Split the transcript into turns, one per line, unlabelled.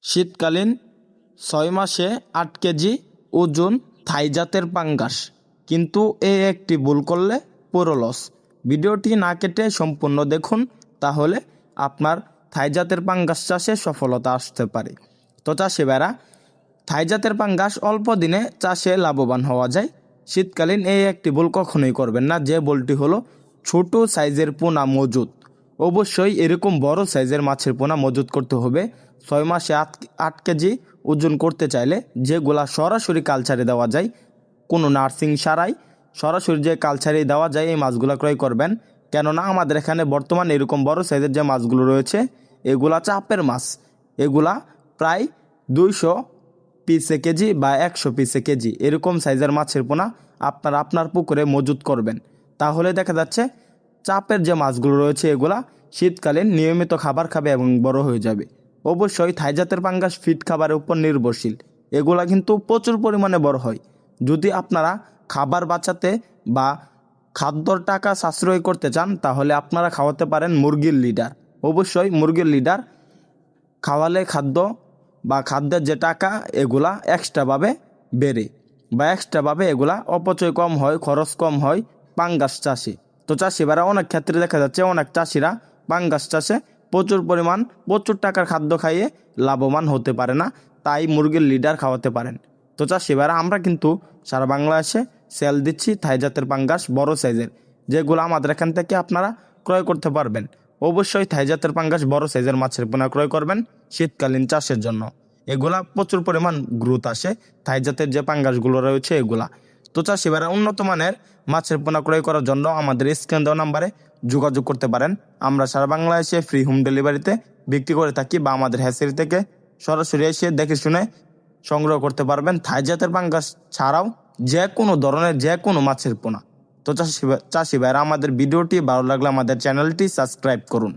শীতকালীন ৬ মাসে ৮ কেজি ওজন থাই জাতের পাঙ্গাস। কিন্তু এই একটি ভুল করলে পুরো লস। ভিডিওটি না কেটে সম্পূর্ণ দেখুন, তাহলে আপনার থাই জাতের পাঙ্গাস চাষে সফলতা আসতে পারে। তো চাষি ভাইরা, থাই জাতের পাঙ্গাস অল্প দিনে চাষে লাভবান হওয়া যায়। শীতকালীন এই একটি ভুল কখনোই করবেন না, যে ভুলটি হলো ছোট সাইজের পোনা মজুত। অবশ্যই এরকম বড় সাইজের মাছের পোনা মজুত করতে হবে। ৬ মাসে ৮ কেজি ওজন করতে চাইলে যেগুলা সরাসরি কালচারে দেওয়া যায়, কোনো নার্সিং ছাড়াই সরাসরি যে কালচারে দেওয়া যায় এই মাছগুলো ক্রয় করবেন। কেননা আমাদের এখানে বর্তমানে এরকম বড় সাইজের যে মাছগুলো রয়েছে এগুলা চাপের মাছ। এগুলা প্রায় 200 পিসে কেজি বা 100 পিসে কেজি এরকম সাইজের মাছের পোনা আপনার পুকুরে মজুত করবেন। তাহলে দেখা যাচ্ছে চাপের যে মাছগুলো রয়েছে এগুলা শীতকালীন নিয়মিত খাবার খাবে এবং বড় হয়ে যাবে। অবশ্যই থাই জাতের পাঙ্গাস ফিড খাবারের উপর নির্ভরশীল। এগুলা কিন্তু প্রচুর পরিমাণে বড় হয়। যদি আপনারা খাবার বাঁচাতে বা খাদ্যর টাকা সাশ্রয় করতে চান, তাহলে আপনারা খাওয়াতে পারেন মুরগির লিডার। অবশ্যই মুরগির লিডার খাওয়ালে খাদ্য বা খাদ্যের যে টাকা এগুলা এক্সট্রাভাবে বেড়ে বা এক্সট্রাভাবে এগুলা অপচয় কম হয়, খরচ কম হয় পাঙ্গাস চাষে। তো চাষিরা অনেক ক্ষেত্রে দেখা যাচ্ছে অনেক চাষিরা পাঙ্গাস চাষে প্রচুর টাকার খাদ্য খাইয়ে লাভবান হতে পারে না, তাই মুরগির লিডার খাওয়াতে পারেন। তো চাষিরা আমরা কিন্তু সারা বাংলাদেশে সেল দিচ্ছি থাই জাতের পাঙ্গাস বড় সাইজের, যেগুলো আমাদের এখান থেকে আপনারা ক্রয় করতে পারবেন। অবশ্যই থাই জাতের পাঙ্গাস বড় সাইজের মাছের পোনা ক্রয় করবেন শীতকালীন চাষের জন্য। এগুলা প্রচুর পরিমাণ গ্রোথ আসে থাই জাতের যে পাঙ্গাসগুলো রয়েছে এগুলা। তো চাষিরা উন্নত মানের মাছের পোনা ক্রয় করার জন্য আমাদের স্ক্রিন দেওয়া নাম্বারে যোগাযোগ করতে পারেন। আমরা সারা বাংলাদেশে ফ্রি হোম ডেলিভারিতে বিক্রি করে থাকি, বা আমাদের হ্যাচারি থেকে সরাসরি এসে দেখে শুনে সংগ্রহ করতে পারবেন থাই জাতের পাঙ্গাস ছাড়াও যে কোনো ধরনের যে কোনো মাছের পোনা। তো চাষি ভাইরা, আমাদের ভিডিওটি ভালো লাগলে আমাদের চ্যানেলটি সাবস্ক্রাইব করুন।